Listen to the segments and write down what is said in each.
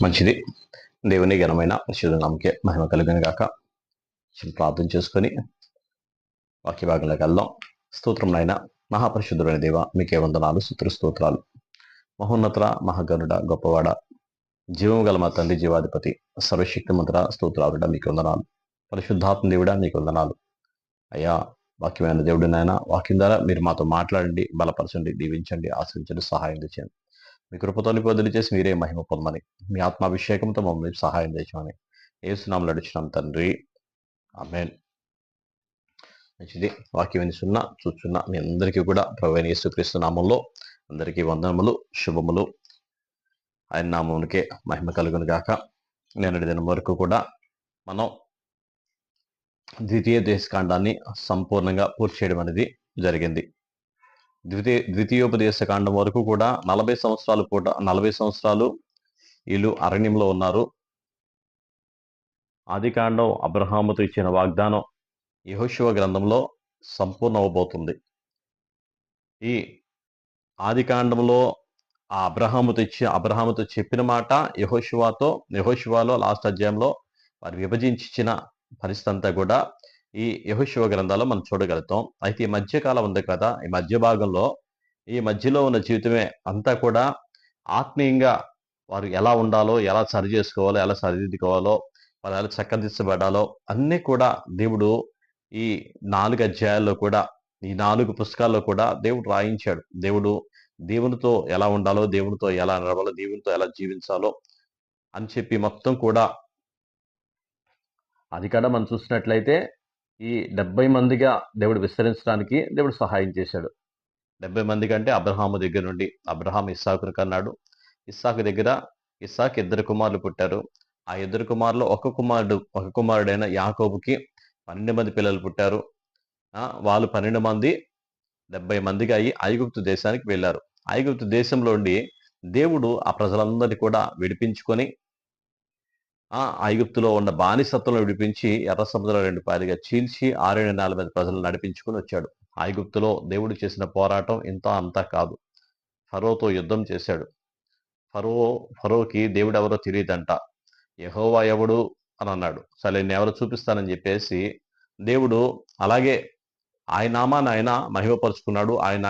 మంచిది. దేవుని ఘనమైన పరిశుద్ధ నామముకే మహిమ కలుగును గాక. ప్రార్థన చేసుకొని వాక్య భాగంలోకి వెళ్దాం. స్తోత్రం నాయన, మహాపరిశుద్ధుడైన దేవ, మీకే వందనాలు, స్తోత్రాలు. మహోన్నత, మహాగణుడ, గొప్పవాడ, జీవము గల మా తండ్రి, జీవాధిపతి, సర్వశక్తిమంతుడ, స్తోత్రాలుడ, మీకు వందనాలు. పరిశుద్ధాత్మ దేవుడా, మీకు వందనాలు. అయ్యా, వాక్యమైన దేవుడు నాయన, వాక్యం ద్వారా మీరు మాతో మాట్లాడండి, బలపరచండి, దీవించండి, ఆశ్రయించండి, సహాయం తెచ్చండి. మీ కృపతో నిబద్ధలు చేసి మీరే మహిమ పొందమని, మీ ఆత్మాభిషేకంతో మమ్మల్ని సహాయం తెచ్చమని యేసునామములో అడుగుచున్నాం తండ్రి, ఆమేన్. మంచిది. వాక్యం వినిస్తున్న చూస్తున్న మీ అందరికీ కూడా ప్రభువైన యేసుక్రీస్తు నామంలో అందరికీ వందనములు, శుభములు. ఆయన నామమునికే మహిమ కలుగును గాక. నేనటి దినం వరకు కూడా మనం ద్వితీయ దేశకాండాన్ని సంపూర్ణంగా పూర్తి చేయడం అనేది జరిగింది. ద్వితీయోపదేశ కాండం వరకు కూడా 40 సంవత్సరాలు వీళ్ళు అరణ్యంలో ఉన్నారు. ఆది కాండం అబ్రహాముతో ఇచ్చిన వాగ్దానం యెహోషువ గ్రంథంలో సంపూర్ణ అవబోతుంది. ఈ ఆది కాండంలో ఆ అబ్రహాముతో చెప్పిన మాట యెహోషువలో లాస్ట్ అధ్యాయంలో వారు విభజించిన పరిస్థితి అంతా కూడా ఈ యెహోషువ గ్రంథాల్లో మనం చూడగలుగుతాం. అయితే ఈ మధ్యకాలం ఉంది కదా, ఈ మధ్య భాగంలో ఈ మధ్యలో ఉన్న జీవితమే అంతా కూడా ఆత్మీయంగా వారు ఎలా ఉండాలో, ఎలా సరి చేసుకోవాలో, ఎలా సరిదిద్దుకోవాలో, వారు ఎలా చక్కదిద్దబడాలో అన్నీ కూడా దేవుడు ఈ 4 అధ్యాయాల్లో కూడా, ఈ 4 పుస్తకాల్లో కూడా దేవుడు రాయించాడు. దేవునితో ఎలా ఉండాలో, దేవునితో ఎలా నడవాలో, దేవునితో ఎలా జీవించాలో అని చెప్పి మొత్తం కూడా అది కూడా మనం చూసినట్లయితే ఈ 70 మందిగా దేవుడు విస్తరించడానికి దేవుడు సహాయం చేశాడు. 70 మంది కంటే అబ్రహాము దగ్గర నుండి అబ్రహాం ఇస్సాకును కన్నాడు. ఇస్సాకు 2 కుమారులు పుట్టారు. ఆ 2 కుమారులు ఒక కుమారుడైన యాకోబుకి 12 మంది పిల్లలు పుట్టారు. వాళ్ళు 12 మంది 70 మందిగా అయ్యి ఐగుప్తు దేశానికి వెళ్ళారు. ఐగుప్తు దేశంలో ఉండి దేవుడు ఆ ప్రజలందరినీ కూడా విడిపించుకొని ఐగుప్తులో ఉన్న బానిసత్వంలో విడిపించి ఎర్ర సముద్రం 2 పాయలుగా చీల్చి 6 నెలల మీద ప్రజలు నడిపించుకొని వచ్చాడు. ఐగుప్తులో దేవుడు చేసిన పోరాటం అంతా కాదు. ఫరోతో యుద్ధం చేశాడు. ఫరోకి దేవుడు ఎవరో తెలియదంట. యెహోవా ఎవడు అని అన్నాడు. సరే, నేను ఎవరో చూపిస్తానని చెప్పేసి దేవుడు అలాగే ఆయన నామాన్ని ఆయన మహిమపరుచుకున్నాడు. ఆయన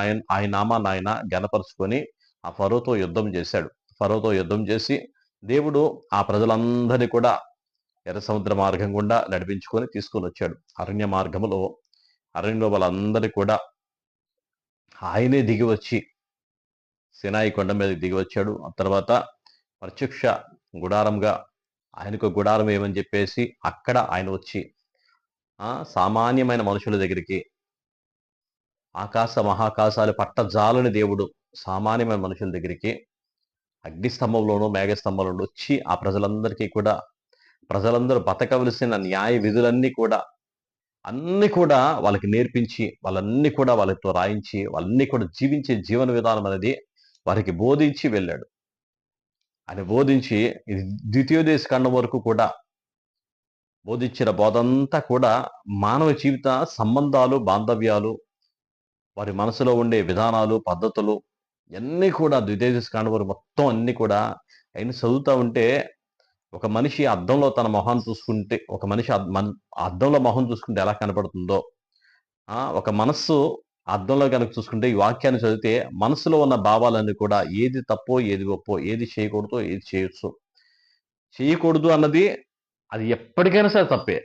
నామాన్ని ఆయన ఘనపరుచుకొని ఆ ఫరోతో యుద్ధం చేశాడు. ఫరోతో యుద్ధం చేసి దేవుడు ఆ ప్రజలందరినీ కూడా ఎర్ర సముద్ర మార్గం గుండా నడిపించుకొని తీసుకొని వచ్చాడు. అరణ్యంలో వాళ్ళందరినీ కూడా ఆయనే దిగి వచ్చి సినాయి కొండ మీద దిగి వచ్చాడు. ఆ తర్వాత ప్రత్యక్ష గుడారంగా ఆయనకు గుడారం ఏమని చెప్పేసి అక్కడ ఆయన వచ్చి సామాన్యమైన మనుషుల దగ్గరికి, ఆకాశ మహాకాశాలు పట్టజాలని దేవుడు సామాన్యమైన మనుషుల దగ్గరికి అగ్నిస్తంభంలోనూ మేఘస్తంభంలోనూ వచ్చి ఆ ప్రజలందరూ బతకవలసిన న్యాయ విధులన్నీ కూడా అన్ని కూడా వాళ్ళకి నేర్పించి, వాళ్ళన్నీ కూడా వాళ్ళతో రాయించి, వాళ్ళన్నీ కూడా జీవించే జీవన విధానం అనేది వారికి బోధించి వెళ్ళాడు. ఆయన బోధించి ఇది ద్వితీయోపదేశ కాండం వరకు కూడా బోధించిన బోధంతా కూడా మానవ జీవిత సంబంధాలు, బాంధవ్యాలు, వారి మనసులో ఉండే విధానాలు, పద్ధతులు ఇవన్నీ కూడా ద్వితీయోపదేశ కాండం వరకు మొత్తం అన్ని కూడా ఆయన చదువుతూ ఉంటే ఒక మనిషి అద్దంలో తన మొహాన్ని చూసుకుంటే, ఒక మనిషి అద్దంలో మొహం చూసుకుంటే ఎలా కనపడుతుందో, ఒక మనస్సు అద్దంలో కనుక చూసుకుంటే ఈ వాక్యాన్ని చదివితే మనసులో ఉన్న భావాలన్నీ కూడా ఏది తప్పో, ఏది ఒప్పో, ఏది చేయకూడదో, ఏది చేయకూడదు అన్నది అది ఎప్పటికైనా సరే తప్పే.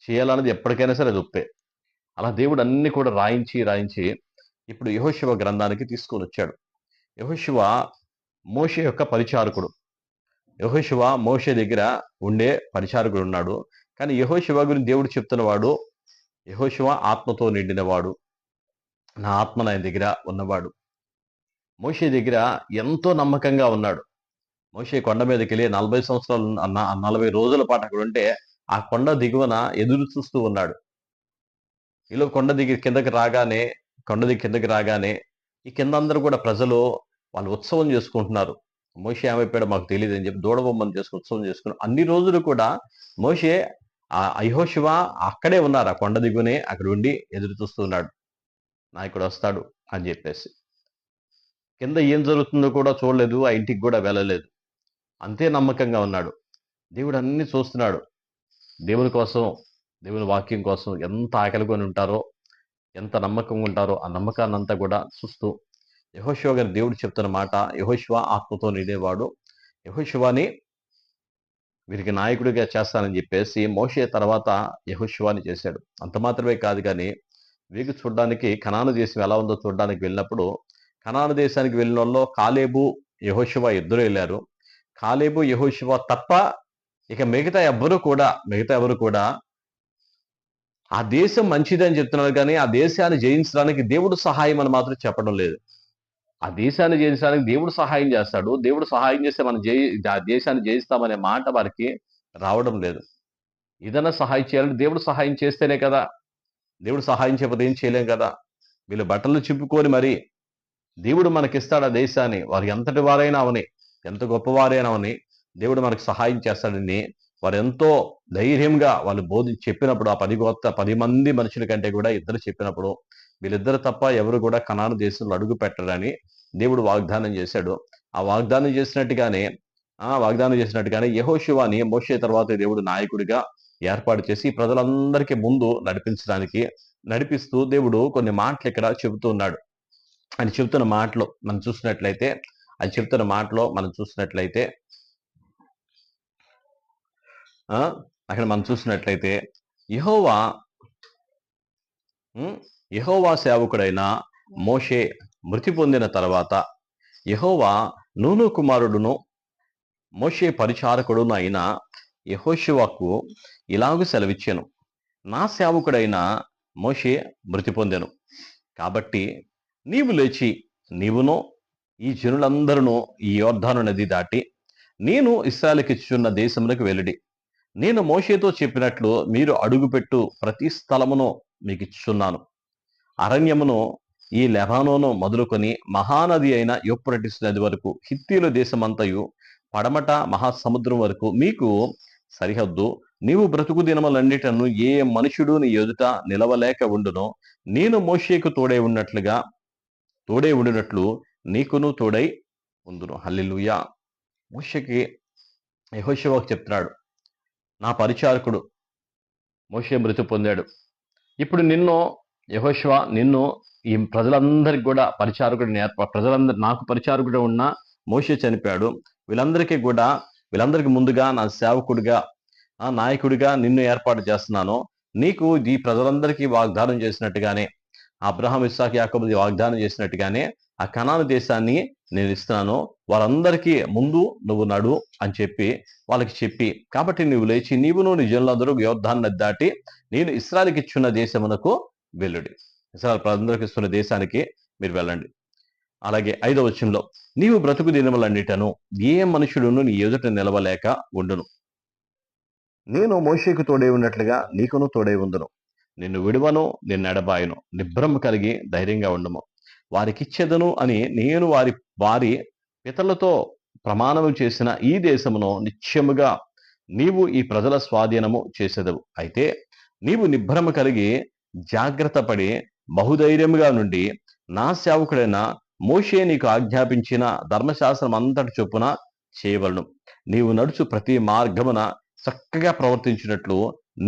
చేయాలన్నది ఎప్పటికైనా సరే అది ఒప్పే. అలా దేవుడు అన్ని కూడా రాయించి ఇప్పుడు యెహోషువ గ్రంథానికి తీసుకొని వచ్చాడు. యెహోషువ మోషే యొక్క పరిచారకుడు. యెహోషువ మోషే దగ్గర ఉండే పరిచారకుడు ఉన్నాడు. కానీ యెహోషువ గురించి దేవుడు చెప్తున్నవాడు, యెహోషువ ఆత్మతో నిండినవాడు, నా ఆత్మ ఆయన దగ్గర ఉన్నవాడు. మోషే దగ్గర ఎంతో నమ్మకంగా ఉన్నాడు. మోషే కొండ మీదకి వెళ్ళి 40 సంవత్సరాలు 40 రోజుల పాటు అక్కడ ఉంటే ఆ కొండ దిగువన ఎదురు చూస్తూ ఉన్నాడు. ఈలో కొండ దిగి కిందకి రాగానే ఈ కింద అందరూ కూడా ప్రజలు వాళ్ళు ఉత్సవం చేసుకుంటున్నారు. మోషే ఏమైపోయాడో మాకు తెలియదు అని చెప్పి దూడబొమ్మను చేసుకుని ఉత్సవం చేసుకుని అన్ని రోజులు కూడా మోషే యెహోషువ అక్కడే ఉన్నారు. ఆ కొండ దిగునే అక్కడ ఉండి ఎదురు చూస్తూ ఉన్నాడు, నాయకుడు వస్తాడు అని చెప్పేసి. కింద ఏం జరుగుతుందో కూడా చూడలేదు, ఆ ఇంటికి కూడా వెళ్ళలేదు. అంతే నమ్మకంగా ఉన్నాడు. దేవుడు అన్నీ చూస్తున్నాడు. దేవుని కోసం, దేవుని వాక్యం కోసం ఎంత ఆకలిగొని ఉంటారో, ఎంత నమ్మకంగా ఉంటారో, ఆ నమ్మకాన్నంతా కూడా చూస్తూ యెహోషువ గారు దేవుడు చెప్తున్న మాట, యెహోషువ ఆత్మతో నిండేవాడు. యెహోషువని వీరికి నాయకుడిగా చేస్తానని చెప్పేసి మోషే తర్వాత యెహోషువని చేశాడు. అంత మాత్రమే కాదు గాని, వీగు చూడ్డానికి కనాను దేశం ఎలా ఉందో చూడ్డానికి వెళ్ళినప్పుడు, కనాను దేశానికి వెళ్ళినోళ్ళలో కాలేబు, యెహోషువ ఇద్దరు ఎళ్లారు. కాలేబు, యెహోషువ తప్ప ఇక మిగతా ఎవరు కూడా ఆ దేశం మంచిదని చెప్తున్నారు గానీ, ఆ దేశాన్ని జయించడానికి దేవుడు సహాయం అని మాత్రం చెప్పడం లేదు. ఆ దేశాన్ని జయించడానికి దేవుడు సహాయం చేస్తాడు. దేవుడు సహాయం చేస్తే మనం ఆ దేశాన్ని జయిస్తామనే మాట వారికి రావడం లేదు. ఏదైనా సహాయం చేయాలంటే దేవుడు సహాయం చేస్తేనే కదా! దేవుడు సహాయం చేయకపోతే ఏం చేయలేం కదా! వీళ్ళు బట్టలు చింపుకొని మరి దేవుడు మనకిస్తాడు ఆ దేశాన్ని. వారు ఎంతటి వారైనా అవని, ఎంత గొప్పవారైనా అవని, దేవుడు మనకు సహాయం చేస్తాడని వారెంతో ధైర్యంగా వాళ్ళు చెప్పినప్పుడు ఆ 10 మంది మనుషుల కంటే కూడా ఇద్దరు చెప్పినప్పుడు, వీళ్ళిద్దరు తప్ప ఎవరు కూడా కనాను దేశంలో అడుగు పెట్టరని దేవుడు వాగ్దానం చేశాడు. ఆ వాగ్దానం చేసినట్టుగానే యెహోషువని మోషే తర్వాత దేవుడు నాయకుడిగా ఏర్పాటు చేసి ప్రజలందరికీ ముందు నడిపిస్తూ దేవుడు కొన్ని మాటలు ఇక్కడ చెబుతూ ఉన్నాడు. ఆయన చెబుతున్న మాటలో మనం చూసినట్లయితే ఆ! అక్కడ మనం చూసినట్లయితే యెహోవా హ్మ్. యెహోవా సేవకుడైన మోషే మృతి పొందిన తర్వాత యెహోవా నూను కుమారుడును మోషే పరిచారకుడును అయిన యెహోషువకు ఇలాగు సెలవిచ్చెను. నా సేవకుడైన మోషే మృతి పొందెను. కాబట్టి నీవు లేచి నీవును ఈ జనులందరూ ఈ యొర్దాను నది దాటి నేను ఇశ్రాయేలుకిచ్చుచున్న దేశమునకు వెళ్ళుడి. నేను మోషేతో చెప్పినట్లు మీరు అడుగుపెట్టు ప్రతి స్థలమును మీకిచ్చుచున్నాను. అరణ్యమును ఈ లెబానోను మొదలుకొని మహానది అయిన యూఫ్రటీసు నది వరకు హిత్తీయుల దేశమంతయు పడమట మహాసముద్రం వరకు మీకు సరిహద్దు. నీవు బ్రతుకు దినములన్నిటను ఏ మనుషుడు నీ ఎదుట నిలవలేక ఉండునో నేను మోషేకు తోడై ఉండినట్లు నీకును తోడై ఉందును. హల్లెలూయా. మోషేకి యెహోషువకు చెప్తున్నాడు, నా పరిచారకుడు మోషే మృతి పొందాడు. ఇప్పుడు నిన్ను ఈ ప్రజలందరికి కూడా నాకు పరిచారకుడు ఉన్న మోషే చనిపోయాడు. వీళ్ళందరికి ముందుగా నా సేవకుడిగా నాయకుడిగా నిన్ను ఏర్పాటు చేస్తున్నాను. నీకు ఈ ప్రజలందరికీ వాగ్దానం చేసినట్టుగానే అబ్రహాం, ఇస్సాకు, యాకోబుకి వాగ్దానం చేసినట్టుగానే ఆ కనాను దేశాన్ని నేను ఇస్తున్నాను. వారందరికీ ముందు నువ్వు నడు అని చెప్పి కాబట్టి నువ్వు లేచి నీవును నీ జనులందరూ యోర్దాను నది దాటి నేను ఇశ్రాయేలుకి ఇచ్చున్న దేశమునకు వెళ్ళుడి. ఇశ్రాయేలు ప్రజలందరికీ ఇస్తున్న దేశానికి మీరు వెళ్ళండి. అలాగే 5వ వచనంలో నీవు బ్రతుకు దినములన్నిటను ఏ మనుషుడును నీ ఎదుట నిలవలేక ఉండును. నేను మోషేకు తోడై ఉన్నట్లుగా నీకును తోడై ఉందును. నిన్ను విడువను, నిన్ను ఎడబాయను. నిబ్రమ కలిగి ధైర్యంగా ఉండము. వారికిచ్చెదను అని నేను వారి పితరులతో ప్రమాణము చేసిన ఈ దేశమును నిశ్చయముగా నీవు ఈ ప్రజల స్వాధీనము చేసేదవు. అయితే నీవు నిబ్రమ కలిగి జాగ్రత్త పడి బహుధైర్యముగా నుండి నా సేవకుడైన మోషే నీకు ఆజ్ఞాపించిన ధర్మశాస్త్రం అంతటి చొప్పున చేయవలను. నీవు నడుచు ప్రతి మార్గమున చక్కగా ప్రవర్తించినట్లు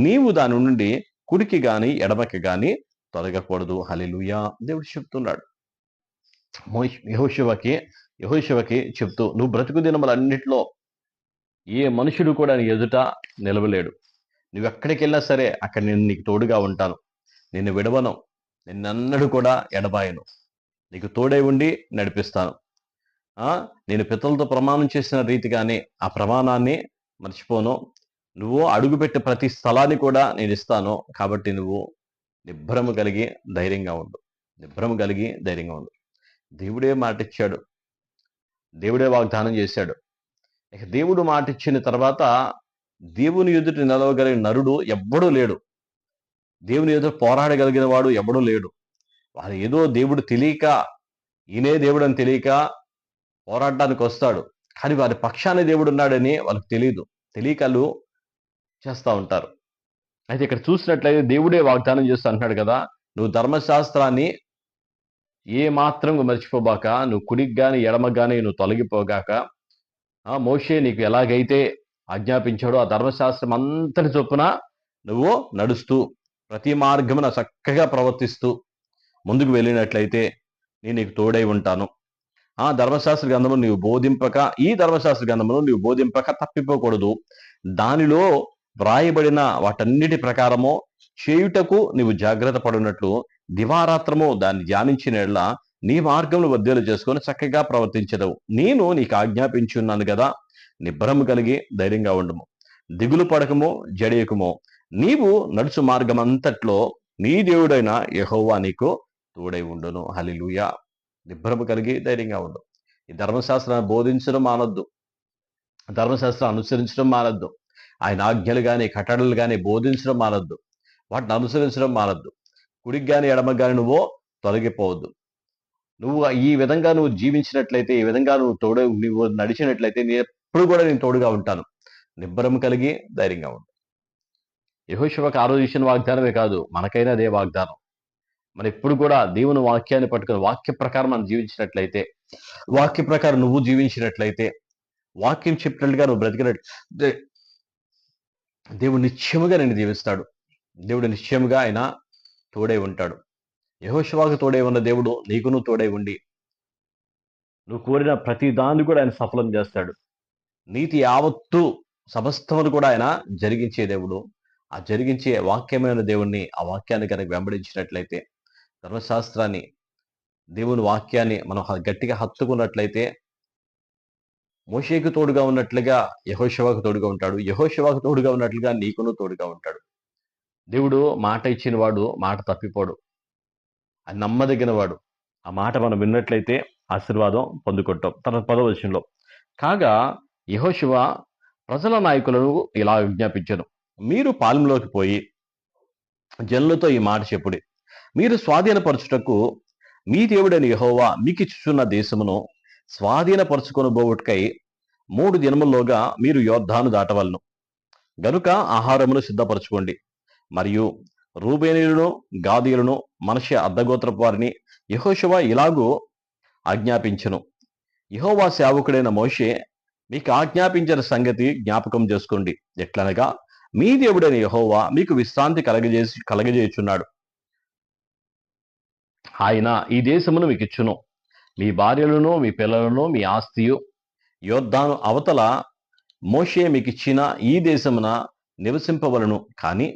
నీవు దాని నుండి కుడికి గాని ఎడమకి గాని తొలగకూడదు. హల్లెలూయా. దేవుడు చెప్తున్నాడు యెహోషువకి చెప్తూ, నువ్వు బ్రతుకు దినములన్నిటిలో ఏ మనుషుడు కూడా నీ ఎదుట నిలవలేడు. నువ్వెక్కడికి వెళ్ళినా సరే అక్కడ నేను నీకు తోడుగా ఉంటాను. నిన్ను విడవను, నిన్నెన్నడూ కూడా ఎడబాయను. నీకు తోడై ఉండి నడిపిస్తాను. నేను పితరులతో ప్రమాణం చేసిన రీతిగానే ఆ ప్రమాణాన్ని మర్చిపోను. నువ్వు అడుగుపెట్టే ప్రతి స్థలాన్ని కూడా నేను ఇస్తాను. కాబట్టి నువ్వు నిబ్రమ కలిగి ధైర్యంగా ఉండు. దేవుడే మాటిచ్చాడు. దేవుడే వాగ్దానం చేశాడు. ఇక దేవుడు మాటిచ్చిన తర్వాత దేవుని ఎదుట నిలవగలిగిన నరుడు ఎవ్వడూ లేడు. దేవుని ఎదుట పోరాడగలిగిన వాడు ఎవడూ లేడు. వారు ఏదో దేవుడు తెలియక, ఈయనే దేవుడు అని తెలియక పోరాడడానికి వస్తాడు. కానీ వారి పక్షాన దేవుడు ఉన్నాడని వాళ్ళకి తెలియక వాళ్ళు చేస్తూ ఉంటారు. అయితే ఇక్కడ చూసినట్లయితే దేవుడే వాగ్దానం చేస్తూ అంటున్నాడు కదా, నువ్వు ధర్మశాస్త్రాన్ని ఏ మాత్రం మర్చిపోబాక, నువ్వు కుడికి గాని ఎడమకు గాని నువ్వు తొలగిపోగాక, మోషే నీకు ఎలాగైతే ఆజ్ఞాపించాడో ఆ ధర్మశాస్త్రం అంతటి చొప్పున నువ్వు నడుస్తూ ప్రతి మార్గమున చక్కగా ప్రవర్తిస్తూ ముందుకు వెళ్ళినట్లయితే నేను నీకు తోడై ఉంటాను. ఆ ధర్మశాస్త్ర గ్రంథము నీవు బోధింపక, ఈ ధర్మశాస్త్ర గ్రంథమును నీవు బోధింపక తప్పిపోకూడదు. దానిలో వ్రాయబడిన వాటన్నిటి ప్రకారము చేయుటకు నీవు జాగ్రత్త పడినట్లు దివారాత్రము దాన్ని ధ్యానించిన యెడల నీ మార్గమును వర్ధిల్ల చేసుకొని చక్కగా ప్రవర్తించదవు. నేను నీకు ఆజ్ఞాపించున్నాను కదా, నిబ్బరము కలిగి ధైర్యంగా ఉండము, దిగులు పడకము, జడియకము. నీవు నడుచు మార్గం అంతట్లో నీ దేవుడైన యెహోవా నీకు తోడై ఉండును. హల్లెలూయా. నిబ్బరము కలిగి ధైర్యంగా ఉండు. ఈ ధర్మశాస్త్రాన్ని బోధించడం మానొద్దు, ధర్మశాస్త్రం అనుసరించడం మానొద్దు, ఆయన ఆజ్ఞలు కానీ కట్టడలు కానీ బోధించడం మానొద్దు, వాటిని అనుసరించడం మానొద్దు. కుడికి కానీ ఎడమకి కానీ నువ్వు తొలగిపోవద్దు. నువ్వు ఈ విధంగా నువ్వు జీవించినట్లయితే, ఈ విధంగా నువ్వు నడిచినట్లయితే నేను ఎప్పుడు కూడా నేను తోడుగా ఉంటాను. నిబ్బరం కలిగి ధైర్యంగా ఉండు. యెహోషువకు ఆ రోజు ఇచ్చిన వాగ్దానమే కాదు, మనకైనా అదే వాగ్దానం. మనం ఎప్పుడు కూడా దేవుని వాక్యాన్ని పట్టుకుని వాక్య ప్రకారం మనం జీవించినట్లయితే, వాక్య ప్రకారం నువ్వు జీవించినట్లయితే, వాక్యం చెప్పినట్లుగా నువ్వు బ్రతికినట్లయితే దేవుడు నిశ్చయముగా నిన్ను దీవిస్తాడు. దేవుడు నిశ్చయముగా ఆయన తోడై ఉంటాడు. యెహోషువకు తోడై ఉన్న దేవుడు నీకును తోడై ఉండి నువ్వు కోరిన ప్రతి దాన్ని కూడా ఆయన సఫలం చేస్తాడు. నీతి యావత్తు సమస్తమును కూడా ఆయన జరిగించే దేవుడు. ఆ జరిగించే వాక్యమైన దేవుణ్ణి, ఆ వాక్యాన్ని కనుక వెంబడించినట్లయితే, ధర్మశాస్త్రాన్ని, దేవుని వాక్యాన్ని మనం గట్టిగా హత్తుకున్నట్లయితే మోషేకు తోడుగా ఉన్నట్లుగా యెహోషువకు తోడుగా ఉంటాడు. యెహోషువకు తోడుగా ఉన్నట్లుగా నీకును తోడుగా ఉంటాడు. దేవుడు మాట ఇచ్చిన వాడు మాట తప్పిపోడు. అది నమ్మదగిన వాడు. ఆ మాట మనం విన్నట్లయితే ఆశీర్వాదం పొందుకుంటాం. తన 10వ వచనంలో కాగా యెహోషువ ప్రజల నాయకులను ఇలా విజ్ఞాపించెను, మీరు పాలెంలోకి పోయి జనులతో ఈ మాట చెప్పుడి, మీరు స్వాధీనపరచుటకు మీ దేవుడైన యెహోవా మీకిచ్చుచున్న దేశమును స్వాధీనపరచుకొనబోవుటకై 3 దినముల్లోగా మీరు యొర్దాను దాటవలను. గనుక ఆహారమును సిద్ధపరచుకోండి. మరియు రూబేనీయులను, గాదీయులను, మనష్య అర్థగోత్రపు వారిని యెహోషువ ఇలాగూ ఆజ్ఞాపించెను, యెహోవా సేవకుడైన మోషే మీకు ఆజ్ఞాపించిన సంగతి జ్ఞాపకం చేసుకోండి. ఎట్లనగా మీ దేవుడైన యెహోవా మీకు విశ్రాంతి కలగజేయుచున్నాడు. ఆయన ఈ దేశమును మీకు ఇచ్చును. మీ భార్యలను, మీ పిల్లలను, మీ ఆస్తియు యొర్దాను అవతల మోషే మీకు ఇచ్చిన ఈ దేశమున నివసింపవలను. కానీ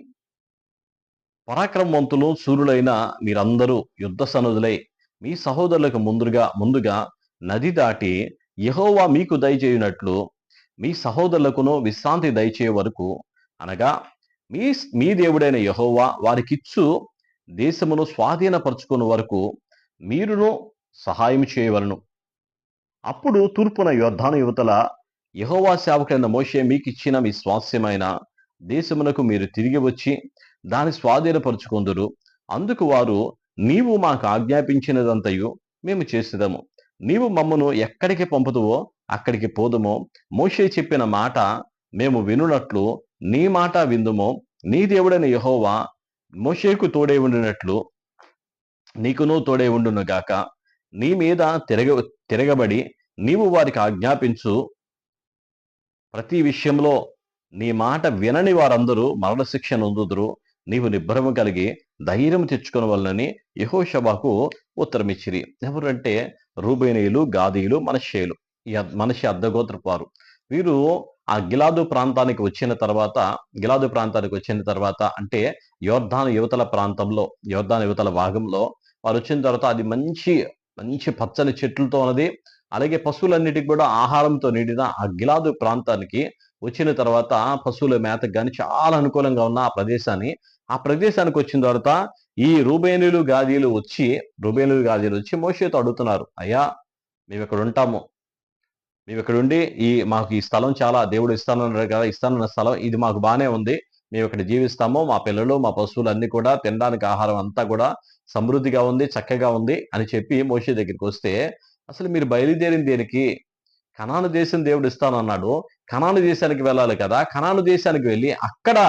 పరాక్రమవంతులు శూరులైన మీరందరూ యుద్ధ సన్నదులై మీ సహోదరులకు ముందుగా నది దాటి యెహోవా మీకు దయచేయునట్లు మీ సహోదరులకును విశ్రాంతి దయచేయ వరకు, అనగా మీ దేవుడైన యెహోవా వారికిచ్చు దేశమును స్వాధీనపరచుకున్న వరకు మీరును సహాయం చేయవలను. అప్పుడు తూర్పున యొర్దాను యువతల యెహోవా సేవకుడైన మోషే మీకిచ్చిన మీ స్వాస్యమైన దేశమునకు మీరు తిరిగి వచ్చి దాన్ని స్వాధీనపరుచుకొందురు. అందుకు వారు, నీవు మాకు ఆజ్ఞాపించినదంతయు మేము చేసేదము, నీవు మమ్మను ఎక్కడికి పంపుదువో అక్కడికి పోదుమో, మోషే చెప్పిన మాట మేము వినునట్లు నీ మాట విందుమో, నీ దేవుడైన యెహోవా మోషేకు తోడై ఉండినట్లు నీకును తోడై ఉండును గాక. నీ మీద తిరగబడి నీవు వారికి ఆజ్ఞాపించు ప్రతి విషయంలో నీ మాట వినని వారందరూ మరణశిక్ష నొందుదురు. నీవు నిబ్బరము కలిగి ధైర్యం తెచ్చుకొనవలనని యెహోషువకు ఉత్తరమిచ్చిరి. ఎవరంటే రూబేనీయులు, గాదీయులు, మనష్షీయులు, మనష్షే అర్థగోత్రపు వారు. వీరు ఆ గిలాదు ప్రాంతానికి వచ్చిన తర్వాత అంటే యొర్దాను యువతల ప్రాంతంలో, యొర్దాను యువతల భాగంలో వారు వచ్చిన తర్వాత అది మంచి పచ్చని చెట్లతో ఉన్నది. అలాగే పశువులన్నిటికి కూడా ఆహారంతో నిండిన ఆ గిలాదు ప్రాంతానికి వచ్చిన తర్వాత పశువుల మేతకు కానీ చాలా అనుకూలంగా ఉన్న ఆ ప్రదేశానికి వచ్చిన తర్వాత ఈ రూబేనీయులు గాదీయులు వచ్చి మోషేతో అడుగుతున్నారు, అయ్యా మేము ఇక్కడ ఉంటాము, మేము ఇక్కడ ఉండి మాకు ఈ స్థలం చాలా దేవుడు ఇస్తానన్నారు కదా, ఇస్తానన్న స్థలం ఇది మాకు బాగానే ఉంది, మేము ఇక్కడ జీవిస్తాము, మా పిల్లలు మా పశువులు అన్ని కూడా తినడానికి ఆహారం అంతా కూడా సమృద్ధిగా ఉంది, చక్కగా ఉంది అని చెప్పి మోషే దగ్గరికి వస్తే, అసలు మీరు బయలుదేరింది దేనికి? కనాను దేశం దేవుడు ఇస్తానన్నాడు, కనాను దేశానికి వెళ్ళాలి కదా, కనాను దేశానికి వెళ్ళి అక్కడే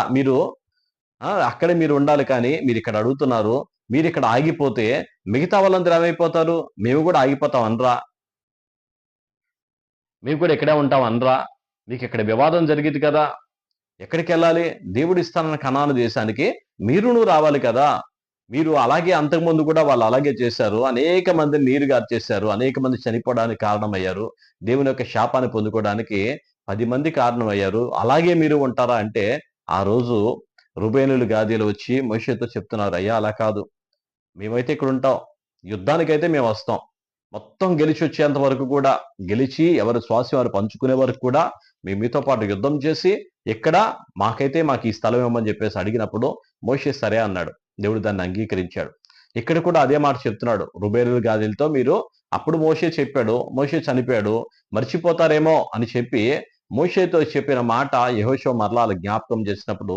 మీరు ఉండాలి. కానీ మీరు ఇక్కడ అడుగుతున్నారు, మీరు ఇక్కడ ఆగిపోతే మిగతా వాళ్ళందరూ ఏమైపోతారు? మేము కూడా ఆగిపోతాం అనరా? మేము కూడా ఇక్కడే ఉంటాం అనరా? మీకు ఇక్కడ వివాదం జరిగింది కదా, ఎక్కడికెళ్ళాలి? దేవుడు ఇస్తానన్న కనాను దేశానికి మీరును రావాలి కదా! మీరు అలాగే అంతకుముందు కూడా వాళ్ళు అలాగే చేశారు. అనేక మందిని నీరు గార్చేశారు. అనేక మంది చనిపోవడానికి కారణమయ్యారు. దేవుని యొక్క శాపాన్ని పొందుకోవడానికి 10 మంది కారణమయ్యారు. అలాగే మీరు ఉంటారా అంటే, ఆ రోజు రూబేనులు, గాదీలు వచ్చి మోషేతో చెప్తున్నారు, "అయ్యా అలా కాదు. మేమైతే ఇక్కడుంటాం. యుద్ధానికైతే మేమొస్తాం. మొత్తం గెలిచొచ్చేంత వరకు కూడా, గెలిచి ఎవరి స్వాస్థ్యం వారు పంచుకునే వరకు కూడా మేము మీతో పాటు యుద్ధం చేసి, ఇక్కడ మాకు ఈ స్థలం ఇవ్వమని చెప్పేసి అడిగినప్పుడు మోషే సరే అన్నాడు. దేవుడు దాన్ని అంగీకరించాడు. ఇక్కడ కూడా అదే మాట చెప్తున్నాడు. రూబేలు, గాదీలతో మీరు అప్పుడు మోషే చెప్పాడు. మోషే చనిపోయాడు. మర్చిపోతారేమో అని చెప్పి మోషేతో చెప్పిన మాట యెహోషువ మరలా ఆళ్ళకి జ్ఞాపకం చేసినప్పుడు,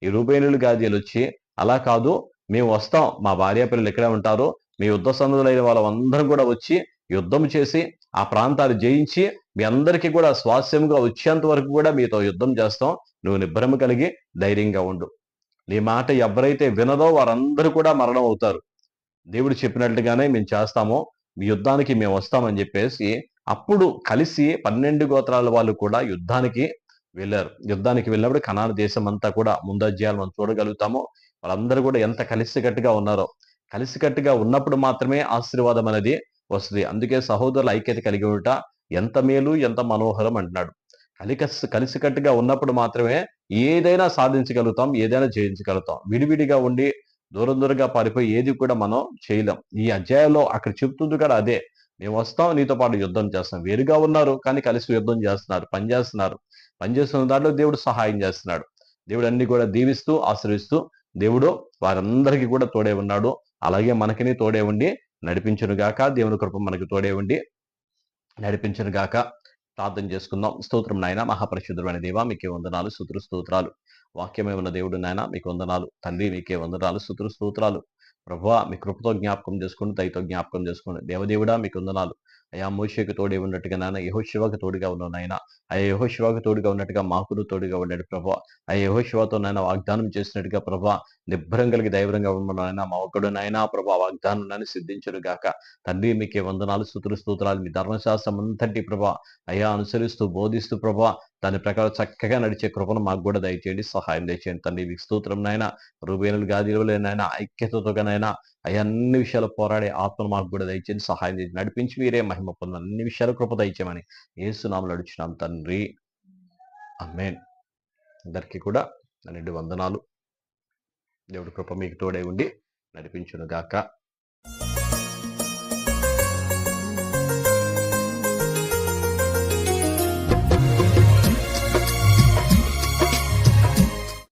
ఈ రూబేనులు, గాదీలొచ్చి అలా కాదు, మేము వస్తాం. మా భార్య పిల్లలు ఇక్కడే ఉంటారు. మీ యుద్ధ సన్నద్ధులైన వాళ్ళందరం కూడా వచ్చి యుద్ధం చేసి ఆ ప్రాంతాలు జయించి మీ అందరికీ కూడా స్వాస్థ్యంగా వచ్చేంత వరకు కూడా మీతో యుద్ధం చేస్తాం. నువ్వు నిబ్బరము కలిగి ధైర్యంగా ఉండు. నీ మాట ఎవరైతే వినదో వారందరూ కూడా మరణం అవుతారు. దేవుడు చెప్పినట్లుగానే మేము చేస్తాము. మీ యుద్ధానికి మేము వస్తామని చెప్పేసి అప్పుడు కలిసి 12 గోత్రాల వాళ్ళు కూడా యుద్ధానికి వెళ్లారు. యుద్ధానికి వెళ్ళినప్పుడు కనాను దేశం అంతా కూడా ముందధ్యాయాలు మనం చూడగలుగుతాము. వాళ్ళందరూ కూడా ఎంత కలిసికట్టుగా ఉన్నారో. కలిసికట్టుగా ఉన్నప్పుడు మాత్రమే ఆశీర్వాదం అనేది వస్తది. అందుకే సహోదరుల ఐక్యత కలిగి ఉండుట ఎంత మేలు, ఎంత మనోహరం అంటున్నాడు. కలిసికట్టుగా ఉన్నప్పుడు మాత్రమే ఏదైనా సాధించగలుగుతాం, ఏదైనా జయించగలుగుతాం. విడివిడిగా ఉండి దూరం దూరంగా పారిపోయి ఏది కూడా మనం చేయలేం. ఈ అధ్యాయంలో అక్కడ చెప్తుంది కూడా అదే. మేము వస్తాం, నీతో పాటు యుద్ధం చేస్తాం. వేరుగా ఉన్నారు, కానీ కలిసి యుద్ధం చేస్తున్నారు, పనిచేస్తున్నారు. పనిచేస్తున్న దాంట్లో దేవుడు సహాయం చేస్తున్నాడు. దేవుడు అన్ని కూడా దీవిస్తూ, ఆశీర్విస్తూ దేవుడు వారందరికీ కూడా తోడే ఉన్నాడు. అలాగే మనకిని తోడే ఉండి నడిపించును గాక. దేవుని కృప మనకు తోడే ఉండి నడిపించును గాక. ప్రార్థన చేసుకుందాం. స్తోత్రం నాయన, మహాపరిశుద్ధుడైన దేవా మీకే వందనాలు, స్తుతులు, స్తోత్రాలు. వాక్యమే ఉన్న దేవుడు నాయన మీకు వందనాలు. తండ్రి మీకే వందనాలు, స్తుతులు, స్తోత్రాలు. ప్రభువా మీ కృపతో జ్ఞాపకం చేసుకోండి, దయతో జ్ఞాపకం చేసుకోండి. దేవదేవుడా మీకు వందనాలు. అయా మోషేకు తోడే ఉన్నట్టుగా నాయన యెహోషువకు తోడుగా ఉన్నావు నాయన. అయ్యా యెహోషువకు తోడుగా ఉన్నట్టుగా మాకును తోడుగా ఉన్నాడు ప్రభువా. అయ్యా యెహోషువతో నాయన వాగ్దానం చేసినట్టుగా ప్రభువా నిబ్బరం కలిగి దైవరంగా ఉండమని నాయన మా ఒక్కడు నాయన ప్రభువా వాగ్దానం నాయన సిద్ధించును గాక. తండ్రి మీకే వందనాలు, స్తుతులు, స్తోత్రాలు. మీ ధర్మశాస్త్రం అంతటి ప్రభా అయ్యా అనుసరిస్తూ బోధిస్తూ ప్రభా దాని ప్రకారం చక్కగా నడిచే కృపను మాకు కూడా దయచేయండి, సహాయం దయచేయండి. తండ్రి మీకు స్తోత్రం నాయన. రూబేనులు, గాదీలు నాయన ఐక్యతతో నాయన అయ్యా అన్ని విషయాలు పోరాడే ఆత్మను మాకు కూడా దయచేయండి, సహాయం చేసి నడిపించి మీరే మహిమ పొందని అన్ని విషయాలు కృప దయచేయమని యేసు నామములో అడుగుచున్నాం తండ్రి. ఆమేన్. అందరికీ కూడా నా నిండు వందనాలు. దేవుడి కృప మీకు తోడై ఉండి నడిపించును గాక.